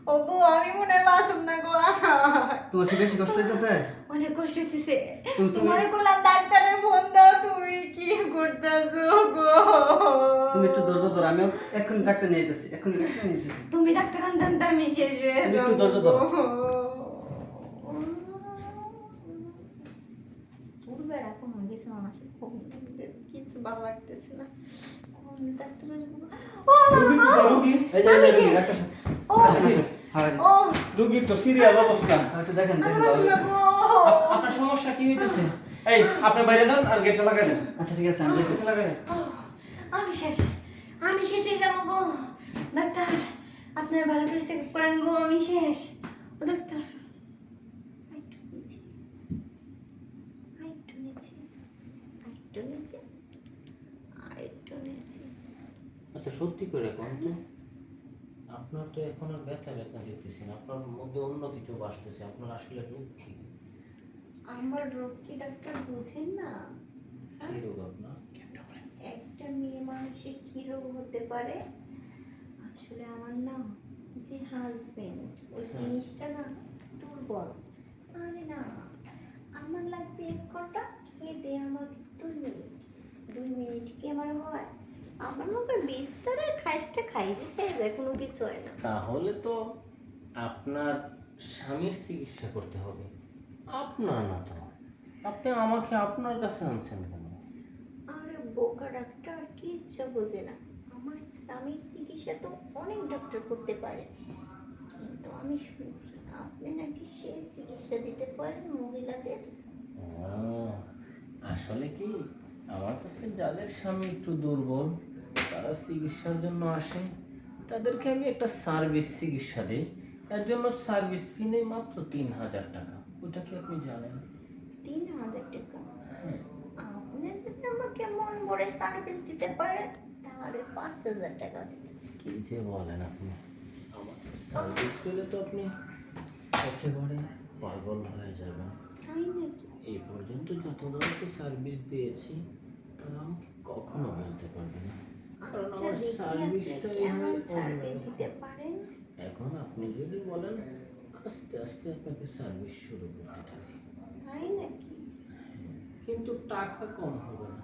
ওগো আমি মনে হয় বাসুম না গো। তোমার কি বেশি কষ্ট হইতেছে? অনেক কষ্ট হইতেছে। তুমি- তোমার বললাম ডাক্তারের ফোন দাও, তুমি কি করতেছো গো? তুমি একটু ধৈর্য ধরো, আমি এক্ষুনি ডাক্তার নিয়ে যেতেছি, এক্ষুনি ডাক্তার নিয়ে যেতেছি। তুমি ডাক্তার আনতে আমি শেষ হয়ে তুমি একটু যাবো ধৈর্য ধরো। গো। পূর্বে এরকম হয়ে গেছে আমার সাথে, খুব কিছু ভালো লাগতেছে না। কোন ডাক্তার আসবো? ও মা গো! রুগী এই যে আমি এই যে, শেষ। ডাক্তার সাহেব। ও আসেন, আসেন। হ্যাঁ, ও রুগীর তো সিরিয়াস অবস্থা। একটু দেখেন, আমার দেখেন বাসুম না ভালো। গো। আপনার সমস্যা কি হইতেছে? এই আপনি বাইরে যান আর গেটটা লাগাই দেন। আচ্ছা ঠিক আছে, আমি যেতেছি। লাগাই দেন। ও, আমি শেষ হয়ে যাবো গো। ডাক্তার আপনার ভালো করে চেক করেন গো, আমি শেষ। ও ডাক্তার আরেকটু নিচে, আরেকটু নিচে, আরেকটু নিচে, আরেকটু নিচে। আচ্ছা সত্যি করে কোন তো আপনার তো এখন আর ব্যথা ব্যথা দেখতেছি না, আপনার মধ্যে অন্য কিছু আসতেছে, আপনার আসলে রোগ কি? আমার রোগ কি ডাক্তার বুঝেন না? কি রোগ আপনার? একটা মেয়ে মানুষের কি রোগ হতে পারে? আসলে আমার না, যে হাজবেন্ড ওই জিনিসটা না দুর্বল। আরে না, আমার লাগবে 1 ঘন্টা, এতে আমাকে 2 মিনিট কি আমার হয়? আমার মুখে বিস্তারের খাইসটা খাই দিতে যায়, কোনো কিছু হয় না। তাহলে তো আপনার স্বামীর চিকিৎসা করতে হবে, আপনার না তো। আপনি আমাকে আপনার কাছে আনছেন কেন? আরে বোকা ডাক্তার, কি ইচ্ছা বোঝে না। আমার স্বামীর চিকিৎসা তো অনেক ডক্টর করতে পারে, কিন্তু আমি শুনছি আপনি নাকি সে চিকিৎসা দিতে পারেন মহিলাদের। ও, আসলে কি আমার কাছে যাদের স্বামী একটু দুর্বল, তারা চিকিৎসার জন্য আসে, তাদেরকে আমি একটা সার্ভিস চিকিৎসা দিই। এর জন্য সার্ভিস ফি নেই মাত্র 3,000 টাকা। ওটা কি আপনি জানেন? 3,000 টাকা? আপনি যদি আমাকে মন ভরে সার্ভিস দিতে পারেন তাহলে 5,000 টাকা দিন। কি যে বলেন আপনি! আমার সার্ভিস পেলে তো আপনি একেবারে পাগল হয়ে যাবেন। তাই নাকি? এই পর্যন্ত যতজনকে সার্ভিস দিয়েছি তারা আমাকে কখনো বলতে পারবে না, কারণ আচ্ছা আমার দেখি আপনি সার্ভিসটাই কেমন হয় সার্ভিস অন্যরকম। দিতে পারেন। এখন আপনি যদি বলেন আস্তে আস্তে আপনাকে সার্ভিস শুরু করতে থাকি, তাই নাকি? কিন্তু টাকা কম হবে না,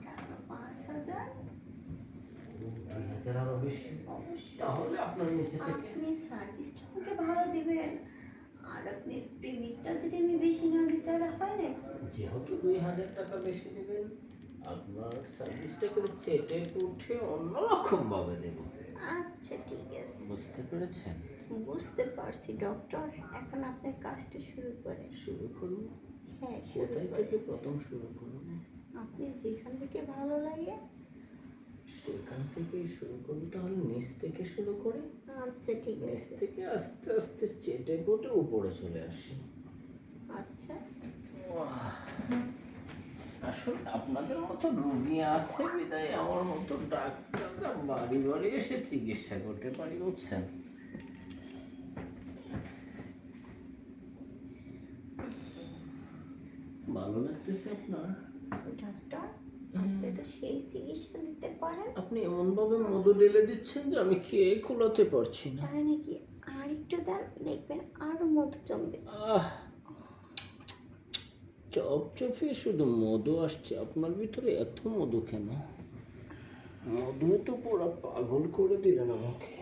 টাকা 5,000? 2,000 আরো বেশি। অবশ্যই। তাহলে আপনার নিচে থেকে আপনি সার্ভিসটা আমাকে ভালো দিবেন, আর আপনি পেমেন্টটা যদি আমি বেশি না দিই তাহলে হয় নাকি? যেহেতু 2,000 টাকা বেশি দেবেন, আপনার সার্ভিসটা করে চেটে উঠে অন্যরকম ভাবে দেব। আচ্ছা ঠিক আছে, বুঝতে পেরেছেন? বুঝতে পারছি ডক্টর। এখন আপনি কাজটা শুরু করেন। শুরু করুন। হ্যাঁ শুরু কোথায় করেন। থেকে প্রথম শুরু করুন? আপনি যেখান থেকে ভালো লাগে। সেখান থেকেই শুরু করুন। তাহলে নিচ থেকে শুরু করে আচ্ছা ঠিক নিচ আছে। থেকে আস্তে আস্তে চেটে পুটে উপরে চলে আসি। আচ্ছা আসলে আপনাদের মতো রোগী আছে বিদায় আমার মতো ডাক্তাররা বাড়ি বাড়ি এসে চিকিৎসা করতে পারি, বুঝছেন? ভালো লাগতেছে আপনার? ডক্টর, আপনি তো সেই চিকিৎসা দিতে পারেন। আপনি এমন ভাবে মধু ঢেলে দিচ্ছেন যে আমি খেয়ে খোলাতে পারছি না। তাই নাকি? আর একটু দেন, দেখবেন আরো মধু জমবে। আহ, চপচপে শুধু মধু আসছে, আপনার ভিতরে এত মধু কেন? মধু তো পুরো পাগল করে দিলেন আমাকে।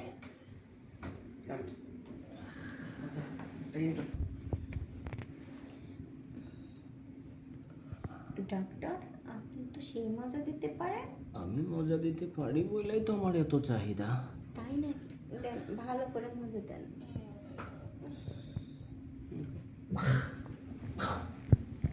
ডক্টর, আপনি তো সেই মজা দিতে পারেন। আমি মজা দিতে পারি বলেই তো আমার এত চাহিদা। তাই নাকি? দেন, ভালো করে মজা দেন।